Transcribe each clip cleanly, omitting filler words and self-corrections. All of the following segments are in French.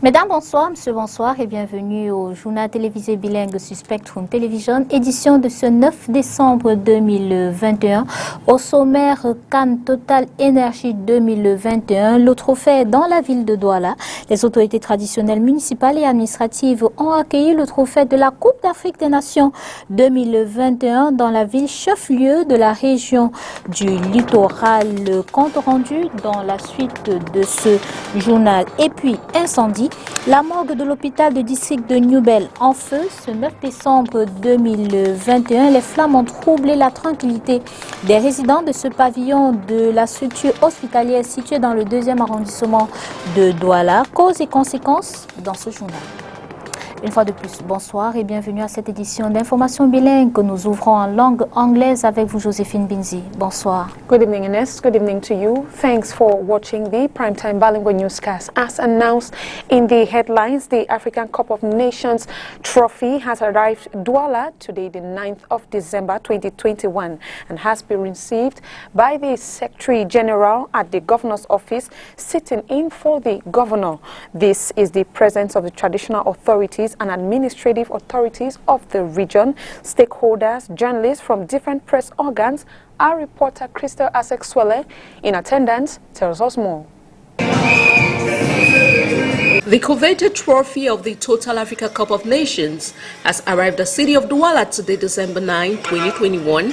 Mesdames, bonsoir, monsieur, bonsoir et bienvenue au journal télévisé bilingue sur Spectrum Television, édition de ce 9 décembre 2021. Au sommaire, Cannes Total Énergie 2021, le trophée dans la ville de Douala. Les autorités traditionnelles municipales et administratives ont accueilli le trophée de la Coupe d'Afrique des Nations 2021 dans la ville chef-lieu de la région du littoral. Le compte rendu dans la suite de ce journal. Et puis, incendie. La morgue de l'hôpital de district de Newbel en feu ce 9 décembre 2021. Les flammes ont troublé la tranquillité des résidents de ce pavillon de la structure hospitalière située dans le 2e arrondissement de Douala. Causes et conséquences dans ce journal. Une fois de plus, bonsoir et bienvenue à cette édition d'information bilingue que nous ouvrons en langue anglaise avec vous, Joséphine Binzi. Bonsoir. Good evening, Ines. Good evening to you. Thanks for watching the Primetime Bilingual Newscast. As announced in the headlines, the African Cup of Nations trophy has arrived Douala today, the 9th of December 2021, and has been received by the Secretary General at the Governor's office, sitting in for the Governor. This is the presence of the traditional authorities and administrative authorities of the region, stakeholders, journalists from different press organs. Our reporter Crystal Asexwele, in attendance, tells us more. The coveted trophy of the Total Africa Cup of Nations has arrived at the city of Douala today, December 9, 2021,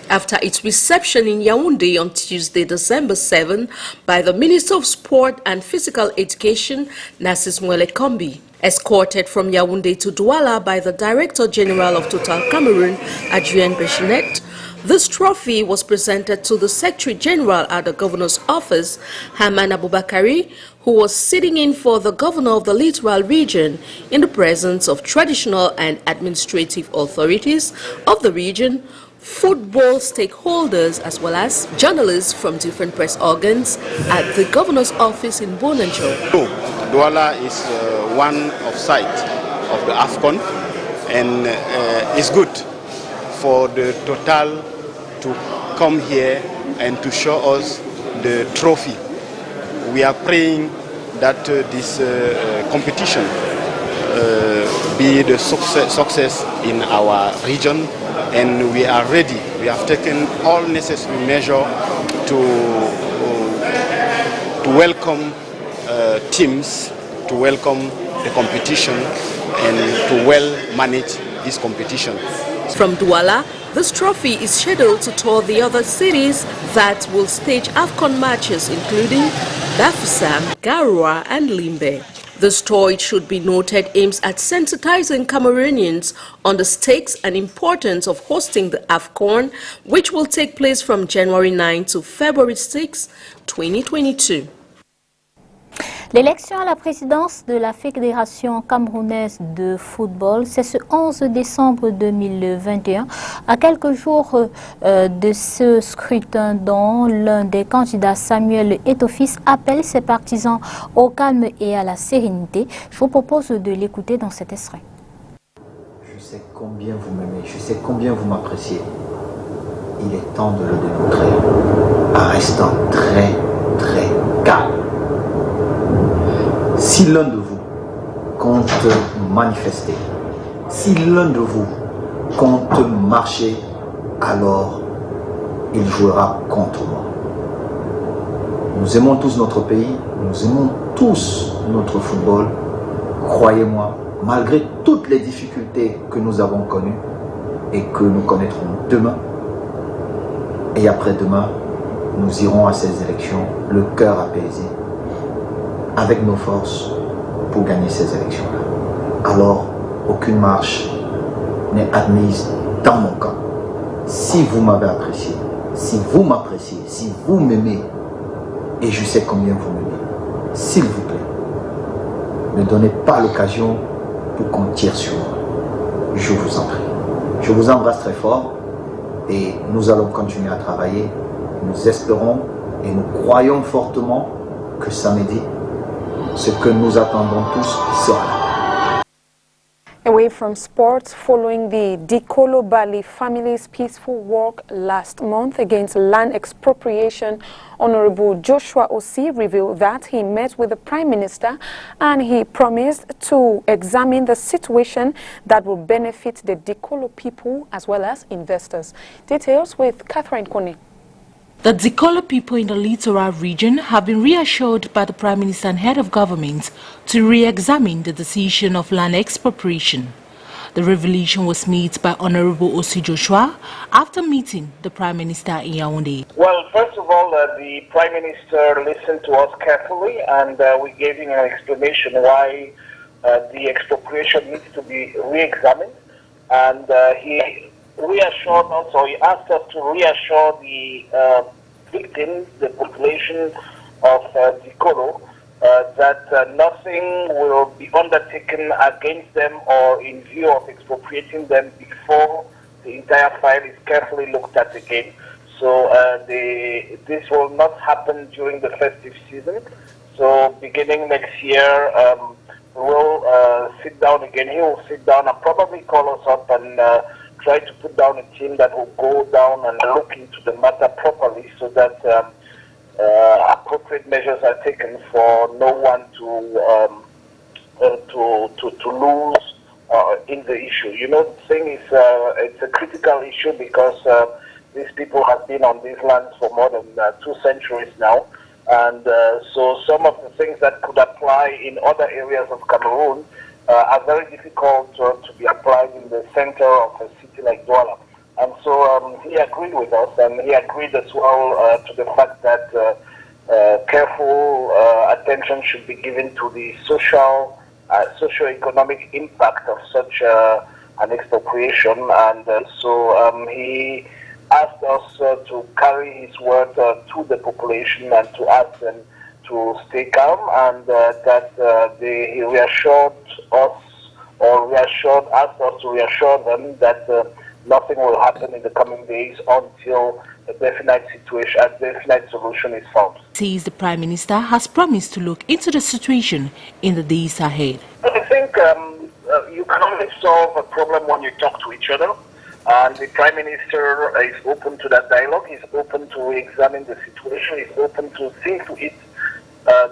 after its reception in Yaoundé on Tuesday, December 7, by the Minister of Sport and Physical Education, Narcisse Mwele Kombi. Escorted from Yaoundé to Douala by the Director General of Total Cameroon, Adrien Bechinet, this trophy was presented to the Secretary General at the Governor's office, Haman Aboubakari, who was sitting in for the Governor of the Littoral region in the presence of traditional and administrative authorities of the region, football stakeholders, as well as journalists from different press organs at the Governor's office in Bonanjo. Douala is one of site of the AFCON, and it's good for the Total to come here and to show us the trophy. We are praying that this competition be the success in our region, and we are ready. We have taken all necessary measures to welcome teams, to welcome the competition, and to well manage this competition. From Douala, this trophy is scheduled to tour the other cities that will stage AFCON matches, including Bafoussam, Garoua, and Limbe. This tour, it should be noted, aims at sensitizing Cameroonians on the stakes and importance of hosting the AFCON, which will take place from January 9 to February 6, 2022. L'élection à la présidence de la Fédération camerounaise de football, c'est ce 11 décembre 2021, à quelques jours de ce scrutin dont l'un des candidats, Samuel Eto'o-Fils, appelle ses partisans au calme et à la sérénité. Je vous propose de l'écouter dans cet extrait. Je sais combien vous m'aimez, je sais combien vous m'appréciez. Il est temps de le démontrer en restant très, très calme. Si l'un de vous compte manifester, si l'un de vous compte marcher, alors il jouera contre moi. Nous aimons tous notre pays, nous aimons tous notre football. Croyez-moi, malgré toutes les difficultés que nous avons connues et que nous connaîtrons demain et après-demain, nous irons à ces élections le cœur apaisé, avec nos forces pour gagner ces élections-là. Alors, aucune marche n'est admise dans mon camp. Si vous m'avez apprécié, si vous m'appréciez, si vous m'aimez, et je sais combien vous m'aimez, s'il vous plaît, ne donnez pas l'occasion pour qu'on tire sur moi. Je vous en prie. Je vous embrasse très fort et nous allons continuer à travailler. Nous espérons et nous croyons fortement que samedi, ce que nous attendons tous sera là. Away from sports, following the Dikolo Bali family's peaceful walk last month against land expropriation, Honorable Joshua Osei revealed that he met with the Prime Minister and he promised to examine the situation that will benefit the Dikolo people as well as investors. Details with Catherine Kone. The Dikolo people in the littoral region have been reassured by the Prime Minister and Head of Government to re-examine the decision of land expropriation. The revelation was made by Honorable Osei Joshua after meeting the Prime Minister in Yaoundé. Well, first of all, the Prime Minister listened to us carefully and we gave him an explanation why the expropriation needs to be re-examined. And he reassured us, or he asked us to reassure the victims, the population of Dikolo, that nothing will be undertaken against them or in view of expropriating them before the entire file is carefully looked at again. So this will not happen during the festive season. So beginning next year, we'll sit down again. He will sit down and probably call us up and try to put down a team that will go down and look into the matter properly so that appropriate measures are taken for no one to lose in the issue. You know, the thing is, it's a critical issue because these people have been on these lands for more than 2 centuries now. And so some of the things that could apply in other areas of Cameroon are very difficult to be applied in the center of a city like Douala. And so he agreed with us, and he agreed as well to the fact that careful attention should be given to the socio-economic impact of such an expropriation. And so he asked us to carry his word to the population and to ask them to stay calm, and that he reassured us, or asked us to reassure them that nothing will happen in the coming days until a definite solution is found. Says the Prime Minister has promised to look into the situation in the days ahead. I think you can only solve a problem when you talk to each other, and the Prime Minister is open to that dialogue. He's open to examine the situation. He's open to see to it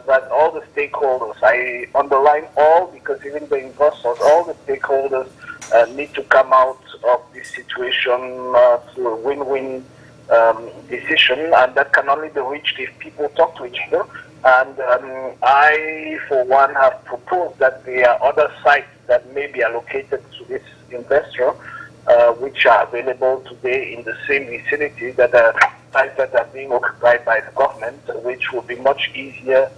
that all the stakeholders, I underline all, because even the investors, all the stakeholders need to come out of this situation to a win-win decision, and that can only be reached if people talk to each other. And I, for one, have proposed that there are other sites that may be allocated to this investor, which are available today in the same vicinity, that are sites that are being occupied by the government, which will be much easier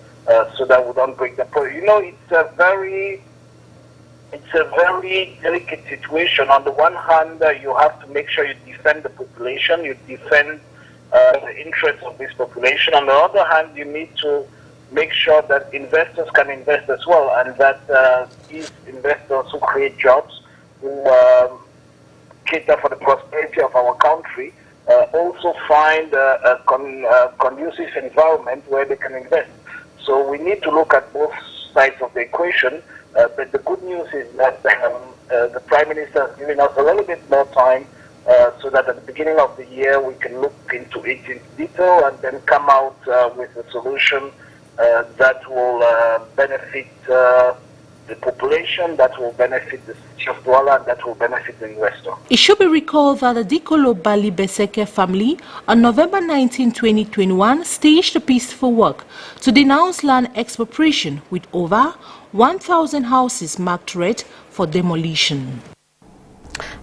so that we don't break the project. You know, it's a very delicate situation. On the one hand, you have to make sure you defend the population, you defend the interests of this population. On the other hand, you need to make sure that investors can invest as well, and that these investors who create jobs, who cater for the prosperity of our country, also find a conducive environment where they can invest. So we need to look at both sides of the equation, but the good news is that the Prime Minister has given us a little bit more time so that at the beginning of the year we can look into it in detail and then come out with a solution that will benefit the population, that will benefit the city of Douala, and that will benefit the investor. It should be recalled that the Dikolo Bali Beseke family on November 19, 2021 staged a peaceful walk to denounce land expropriation with over 1,000 houses marked red for demolition.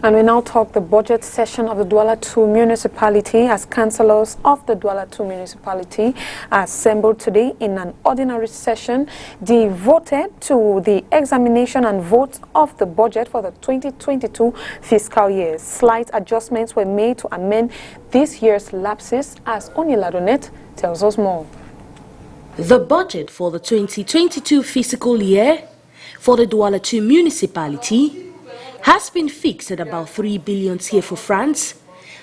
And we now talk the budget session of the Douala 2 municipality, as councillors of the Douala 2 municipality are assembled today in an ordinary session devoted to the examination and vote of the budget for the 2022 fiscal year. Slight adjustments were made to amend this year's lapses, as Oniladonet tells us more. The budget for the 2022 fiscal year for the Douala 2 municipality has been fixed at about 3 billion CFA francs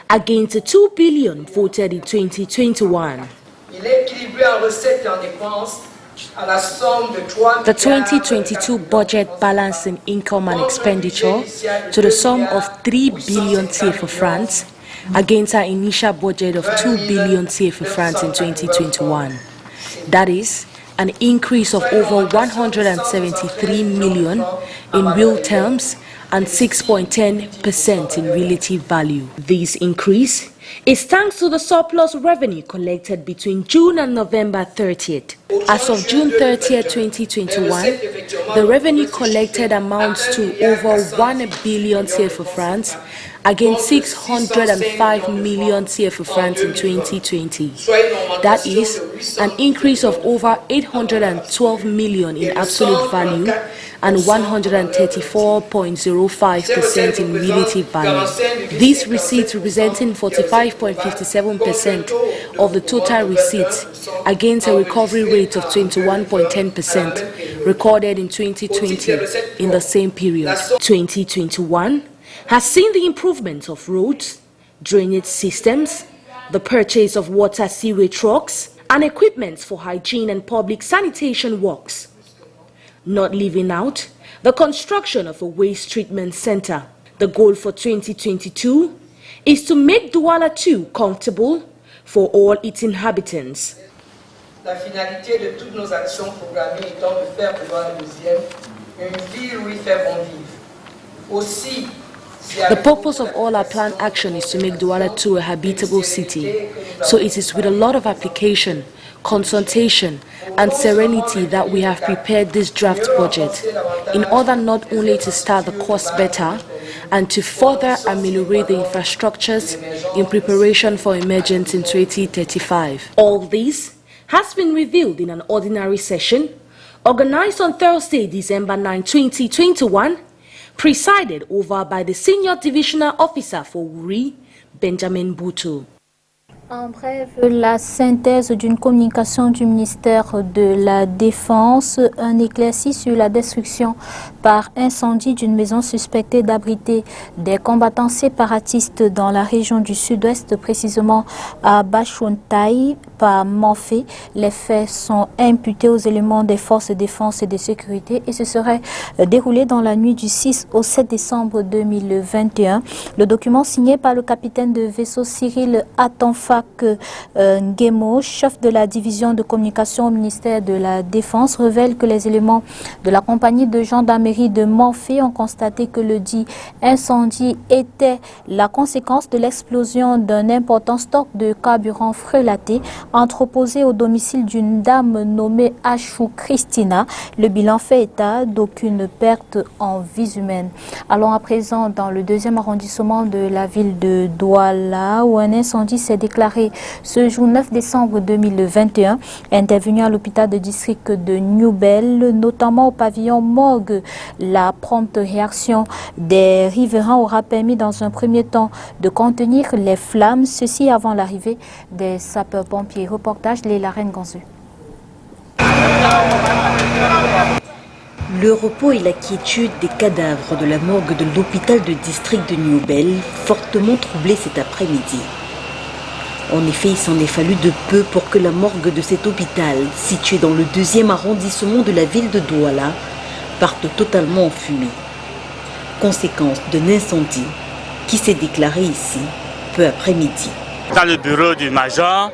against the 2 billion voted in 2021. Il est équilibré en recettes et en dépenses The 2022 budget balanced in income and expenditure to the sum of 3 billion CFA francs against our initial budget of 2 billion CFA francs in 2021. That is an increase of over 173 million in real terms and 6.10% in relative value. This increase is thanks to the surplus revenue collected between June and November 30th. As of June 30th, 2021, the revenue collected amounts to over 1 billion CFA francs against 605 million CFA francs in 2020. That is an increase of over 812 million in absolute value and 134.05% in relative value. These receipts representing 45.57% of the total receipts against a recovery rate of 21.10% recorded in 2020 in the same period. 2021 has seen the improvement of roads, drainage systems, the purchase of water sewage trucks, and equipment for hygiene and public sanitation works. Not leaving out the construction of a waste treatment center. The goal for 2022 is to make Douala 2 comfortable for all its inhabitants. La finalité de toutes nos actions programmées étant de faire de Douala 2e une ville où il fait bon vivre. Aussi, the purpose of all our planned action is to make Douala 2 a habitable city. So it is with a lot of application, consultation, and serenity that we have prepared this draft budget in order not only to start the course better and to further ameliorate the infrastructures in preparation for emergence in 2035. All this has been revealed in an ordinary session organized on Thursday, December 9, 2021, presided over by the Senior Divisional Officer for Wuri, Benjamin Boutou. En bref, la synthèse d'une communication du ministère de la Défense, un éclairci sur la destruction par incendie d'une maison suspectée d'abriter des combattants séparatistes dans la région du sud-ouest, précisément à Bachuntaï, par Manfé. Les faits sont imputés aux éléments des forces de défense et de sécurité et se seraient déroulés dans la nuit du 6 au 7 décembre 2021. Le document signé par le capitaine de vaisseau Cyril Atonfak Ngemo, chef de la division de communication au ministère de la Défense, révèle que les éléments de la compagnie de gendarmerie de Manfé ont constaté que le dit incendie était la conséquence de l'explosion d'un important stock de carburant frelaté entreposé au domicile d'une dame nommée Achou Christina. Le bilan fait état d'aucune perte en vies humaines. Allons à présent dans le 2e arrondissement de la ville de Douala où un incendie s'est déclaré ce jour 9 décembre 2021, intervenu à l'hôpital de district de Newbel, notamment au pavillon morgue. La prompte réaction des riverains aura permis dans un premier temps de contenir les flammes, ceci avant l'arrivée des sapeurs-pompiers. Reportage Léla Renganzeu. Le repos et la quiétude des cadavres de la morgue de l'hôpital de district de Newbel, fortement troublés cet après-midi. En effet, il s'en est fallu de peu pour que la morgue de cet hôpital, situé dans le 2e arrondissement de la ville de Douala, parte totalement en fumée. Conséquence d'un incendie qui s'est déclaré ici peu après-midi. Dans le bureau du major,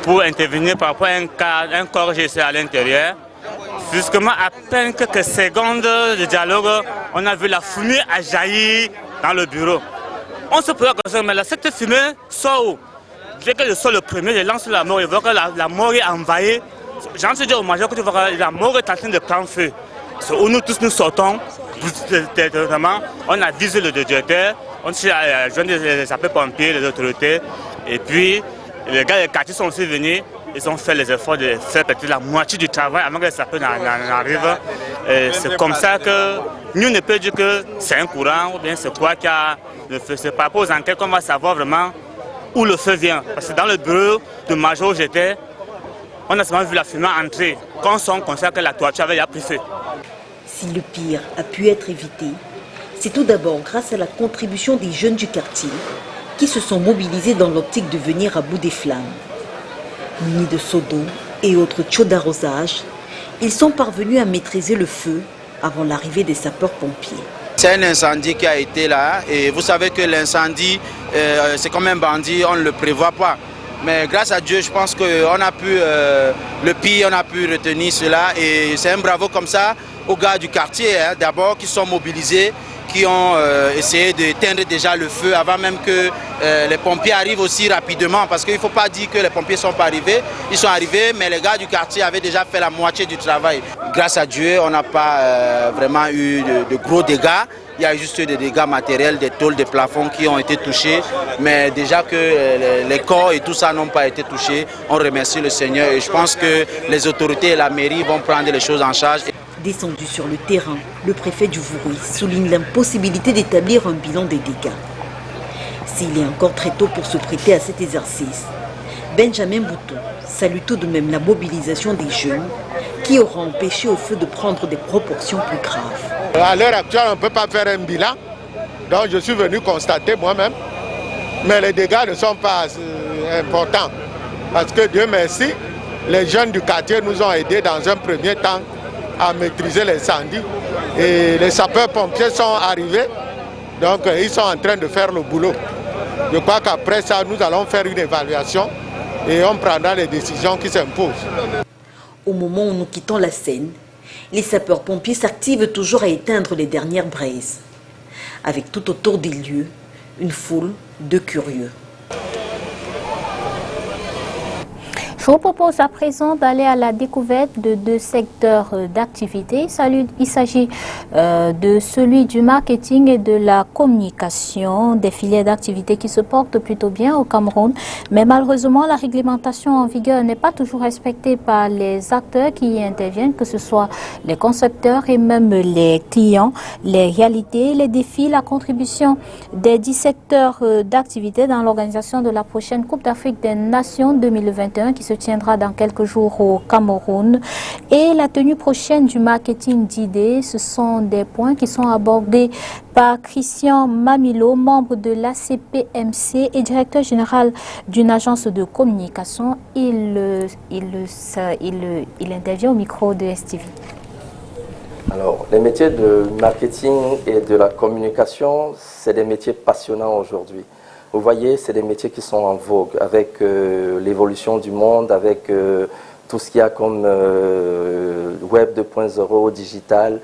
pour intervenir par rapport à un corps GC à l'intérieur, justement à peine quelques secondes de dialogue, on a vu la fumée a jailli dans le bureau. On se pose la question, mais là, cette fumée sort où? Dès que je sors le premier, je lance la mort, je vois que la mort est envahie. J'ai envie de dire au major que tu vois que la mort est en train de prendre feu. C'est où nous tous nous sortons, on a visé le directeur, on s'est joint les sapeurs-pompiers, les autorités, et puis les gars des quartiers sont aussi venus, ils ont fait les efforts de faire peut-être la moitié du travail avant que les sapeurs n'arrivent. C'est comme ça que nous ne pouvons dire que c'est un courant ou bien c'est quoi qui a le feu. C'est par rapport aux enquêtes qu'on va savoir vraiment où le feu vient. Parce que dans le bureau de major où j'étais, on a seulement vu la fumée entrer. Quand on s'en constate que la toiture avait pris feu. Si le pire a pu être évité, c'est tout d'abord grâce à la contribution des jeunes du quartier qui se sont mobilisés dans l'optique de venir à bout des flammes. Munis de seaux d'eau, et autres tuyaux d'arrosage, ils sont parvenus à maîtriser le feu avant l'arrivée des sapeurs-pompiers. C'est un incendie qui a été là et vous savez que l'incendie, c'est comme un bandit, on ne le prévoit pas. Mais grâce à Dieu, je pense qu'on a pu, le pire, on a pu retenir cela et c'est un bravo comme ça aux gars du quartier, hein, d'abord qui sont mobilisés, qui ont essayé d'éteindre déjà le feu avant même que les pompiers arrivent aussi rapidement. Parce qu'il ne faut pas dire que les pompiers ne sont pas arrivés. Ils sont arrivés, mais les gars du quartier avaient déjà fait la moitié du travail. Grâce à Dieu, on n'a pas vraiment eu de gros dégâts. Il y a juste des dégâts matériels, des tôles, des plafonds qui ont été touchés. Mais déjà que les corps et tout ça n'ont pas été touchés, on remercie le Seigneur. Et je pense que les autorités et la mairie vont prendre les choses en charge. Descendu sur le terrain, le préfet du Vouroui souligne l'impossibilité d'établir un bilan des dégâts. S'il est encore très tôt pour se prêter à cet exercice, Benjamin Bouton salue tout de même la mobilisation des jeunes qui aura empêché au feu de prendre des proportions plus graves. À l'heure actuelle, on ne peut pas faire un bilan, donc je suis venu constater moi-même, mais les dégâts ne sont pas importants parce que Dieu merci, les jeunes du quartier nous ont aidés dans un premier temps à maîtriser l'incendie et les sapeurs-pompiers sont arrivés, donc ils sont en train de faire le boulot. Je crois qu'après ça, nous allons faire une évaluation et on prendra les décisions qui s'imposent. Au moment où nous quittons la scène, les sapeurs-pompiers s'activent toujours à éteindre les dernières braises. Avec tout autour des lieux, une foule de curieux. Je vous propose à présent d'aller à la découverte de deux secteurs d'activité. Il s'agit de celui du marketing et de la communication, des filières d'activité qui se portent plutôt bien au Cameroun. Mais malheureusement, la réglementation en vigueur n'est pas toujours respectée par les acteurs qui y interviennent, que ce soit les concepteurs et même les clients. Les réalités, les défis, la contribution des 10 secteurs d'activité dans l'organisation de la prochaine Coupe d'Afrique des Nations 2021 qui se tiendra dans quelques jours au Cameroun et la tenue prochaine du marketing d'idées. Ce sont des points qui sont abordés par Christian Mamilo, membre de l'ACPMC et directeur général d'une agence de communication. Il intervient au micro de STV. Alors, les métiers de marketing et de la communication, c'est des métiers passionnants aujourd'hui. Vous voyez, c'est des métiers qui sont en vogue avec l'évolution du monde, avec tout ce qu'il y a comme Web 2.0, digital.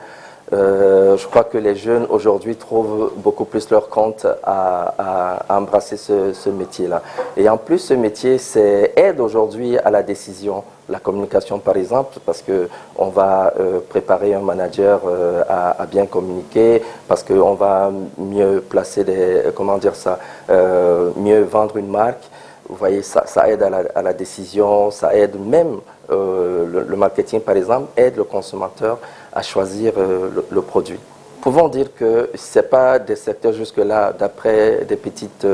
Je crois que les jeunes aujourd'hui trouvent beaucoup plus leur compte à embrasser ce métier-là. Et en plus, ce métier aide aujourd'hui à la décision. La communication, par exemple, parce qu'on va préparer un manager à bien communiquer, parce qu'on va mieux placer mieux vendre une marque. Vous voyez, ça aide à la décision, ça aide même, le marketing, par exemple, aide le consommateur à choisir le produit. Pouvons dire que ce n'est pas des secteurs jusque-là, d'après des petites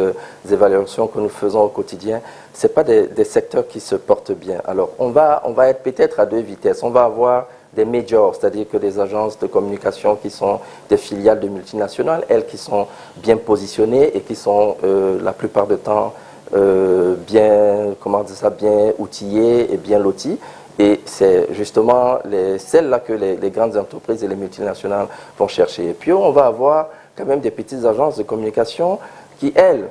évaluations que nous faisons au quotidien, ce n'est pas des secteurs qui se portent bien. Alors, on va être peut-être à deux vitesses. On va avoir des majors, c'est-à-dire que des agences de communication qui sont des filiales de multinationales, elles qui sont bien positionnées et qui sont la plupart du temps bien outillées et bien loties. Et c'est justement celles-là que les grandes entreprises et les multinationales vont chercher. Et puis on va avoir quand même des petites agences de communication qui, elles,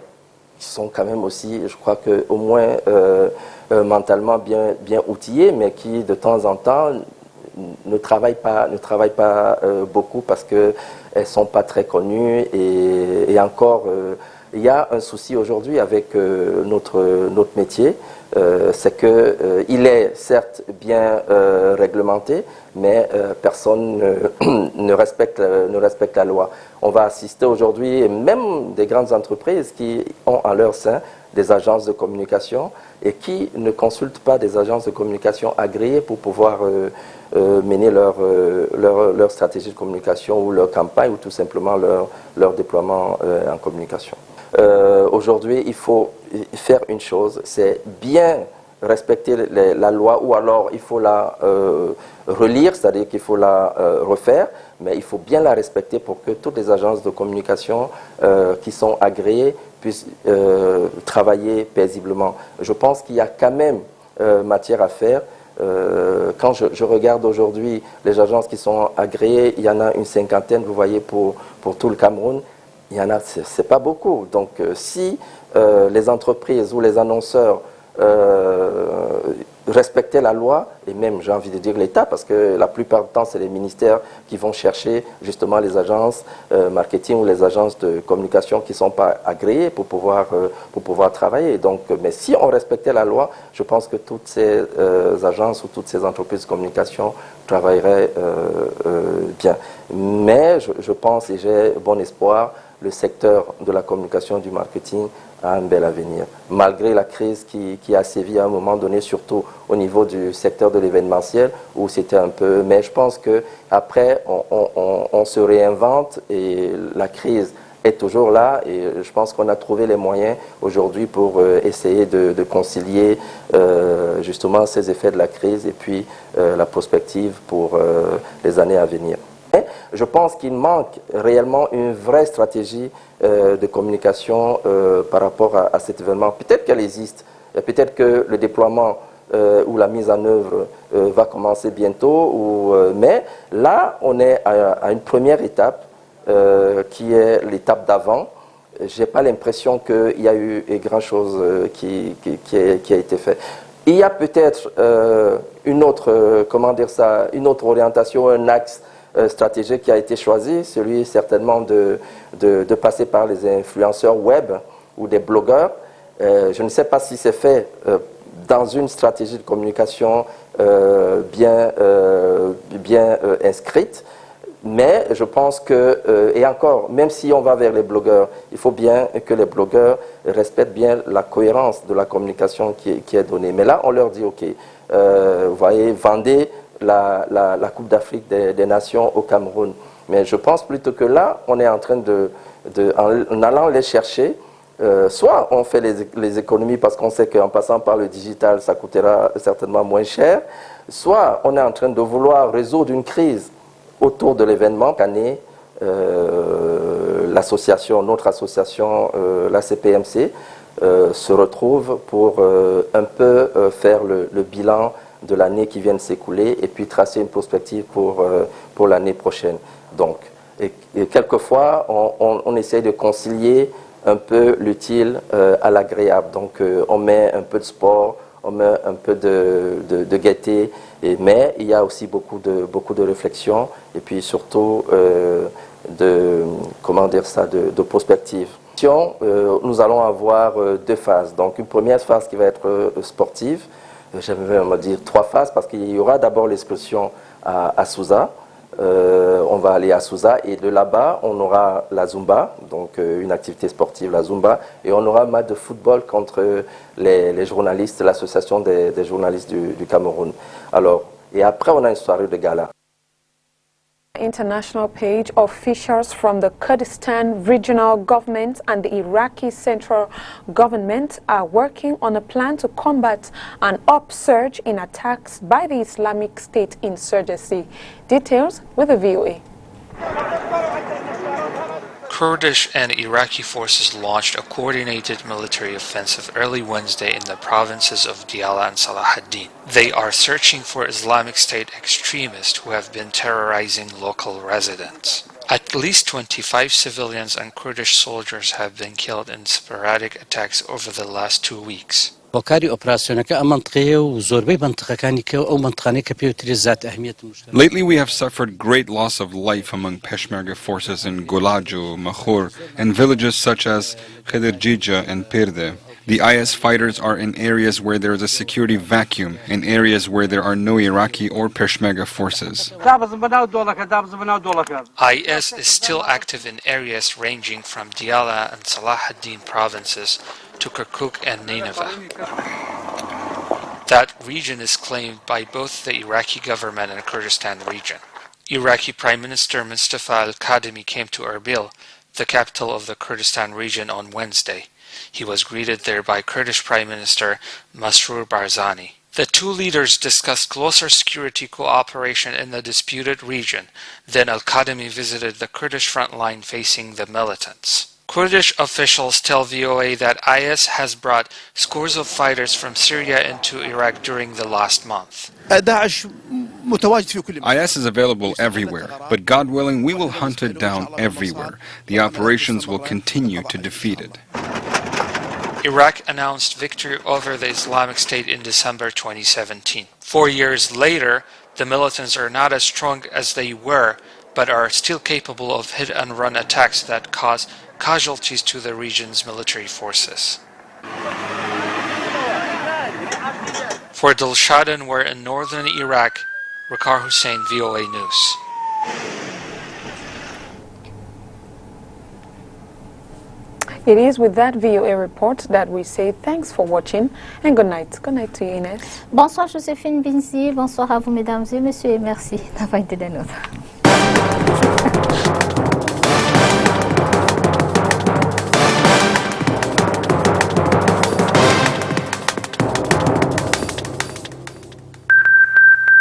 sont quand même aussi, je crois qu'au moins mentalement bien outillées, mais qui de temps en temps ne travaillent pas beaucoup parce qu'elles ne sont pas très connues. Et encore, il y a un souci aujourd'hui avec notre métier. C'est qu'il est certes bien réglementé, mais personne ne respecte la loi. On va assister aujourd'hui, même des grandes entreprises qui ont en leur sein des agences de communication et qui ne consultent pas des agences de communication agréées pour pouvoir mener leur stratégie de communication ou leur campagne ou tout simplement leur déploiement en communication. Aujourd'hui, il faut faire une chose, c'est bien respecter la loi ou alors il faut la relire, c'est-à-dire qu'il faut la refaire, mais il faut bien la respecter pour que toutes les agences de communication qui sont agréées puissent travailler paisiblement. Je pense qu'il y a quand même matière à faire Quand je regarde aujourd'hui les agences qui sont agréées, il y en a une cinquantaine, vous voyez, pour tout le Cameroun. Il y en a, c'est pas beaucoup. Donc si les entreprises ou les annonceurs respecter la loi, et même j'ai envie de dire l'État, parce que la plupart du temps c'est les ministères qui vont chercher justement les agences marketing ou les agences de communication qui ne sont pas agréées pour pouvoir travailler. Donc, mais si on respectait la loi, je pense que toutes ces agences ou toutes ces entreprises de communication travailleraient bien. Mais je pense et j'ai bon espoir, le secteur de la communication et du marketing a un bel avenir. Malgré la crise qui a sévi à un moment donné, surtout au niveau du secteur de l'événementiel, où c'était un peu... Mais je pense qu'après, on se réinvente et la crise est toujours là. Et je pense qu'on a trouvé les moyens aujourd'hui pour essayer de concilier justement ces effets de la crise et puis la prospective pour les années à venir. Je pense qu'il manque réellement une vraie stratégie de communication par rapport à cet événement. Peut-être qu'elle existe, peut-être que le déploiement ou la mise en œuvre va commencer bientôt, mais là, on est à une première étape qui est l'étape d'avant. Je n'ai pas l'impression qu'il y a eu grand-chose qui a été fait. Il y a peut-être une autre, une autre orientation, un axe stratégique qui a été choisi, celui certainement de passer par les influenceurs web ou des blogueurs. Je ne sais pas si c'est fait dans une stratégie de communication bien inscrite, mais je pense que, et encore, même si on va vers les blogueurs, il faut bien que les blogueurs respectent bien la cohérence de la communication qui est donnée. Mais là, on leur dit, OK, vous voyez, vendez la Coupe d'Afrique des Nations au Cameroun. Mais je pense plutôt que là, on est en train en allant les chercher, soit on fait les économies parce qu'on sait qu'en passant par le digital, ça coûtera certainement moins cer, soit on est en train de vouloir résoudre une crise autour de l'événement. Chaque année, notre association, la CPMC, se retrouve pour un peu faire le bilan de l'année qui vient de s'écouler et puis tracer une perspective pour l'année prochaine. Donc, et quelquefois, on essaie de concilier un peu l'utile à l'agréable. Donc, on met un peu de sport, on met un peu de gaieté, mais il y a aussi beaucoup de réflexion et puis surtout de prospective. Nous allons avoir deux phases. Donc, une première phase qui va être sportive. J'aimerais dire 3 phases parce qu'il y aura d'abord l'excursion à Sousa. On va aller à Sousa et de là-bas, on aura la Zumba, donc une activité sportive, la Zumba, et on aura un match de football contre les journalistes, l'association des journalistes du Cameroun. Alors, et après, on a une soirée de gala. International page, officials from the Kurdistan regional government and the Iraqi central government are working on a plan to combat an upsurge in attacks by the Islamic State insurgency. Details with the VOA. Kurdish and Iraqi forces launched a coordinated military offensive early Wednesday in the provinces of Diyala and Salah ad-Din. They are searching for Islamic State extremists who have been terrorizing local residents. At least 25 civilians and Kurdish soldiers have been killed in sporadic attacks over the last 2 weeks. Lately, we have suffered great loss of life among Peshmerga forces in Golajo, Makhur, and villages such as Khidirjija and Pirde. The IS fighters are in areas where there is a security vacuum, in areas where there are no Iraqi or Peshmerga forces. IS is still active in areas ranging from Diyala and Salah ad-Din provinces to Kirkuk and Nineveh. That region is claimed by both the Iraqi government and Kurdistan region. Iraqi Prime Minister Mustafa al-Kadhimi came to Erbil, the capital of the Kurdistan region, on Wednesday. He was greeted there by Kurdish Prime Minister Masroor Barzani. The two leaders discussed closer security cooperation in the disputed region. Then al-Kadhimi visited the Kurdish front line facing the militants. Kurdish officials tell VOA that IS has brought scores of fighters from Syria into Iraq during the last month. IS is available everywhere, but God willing, we will hunt it down everywhere. The operations will continue to defeat it. Iraq announced victory over the Islamic State in December 2017. 4 years later, the militants are not as strong as they were, but are still capable of hit-and-run attacks that cause casualties to the region's military forces. For Dilshadan, we're in northern Iraq. Rakar Hussain, VOA News. It is with that VOA report that we say thanks for watching and good night. Good night to you, Inès. Bonsoir Joséphine Binzi, bonsoir à vous mesdames et messieurs et merci d'avoir été des nôtres.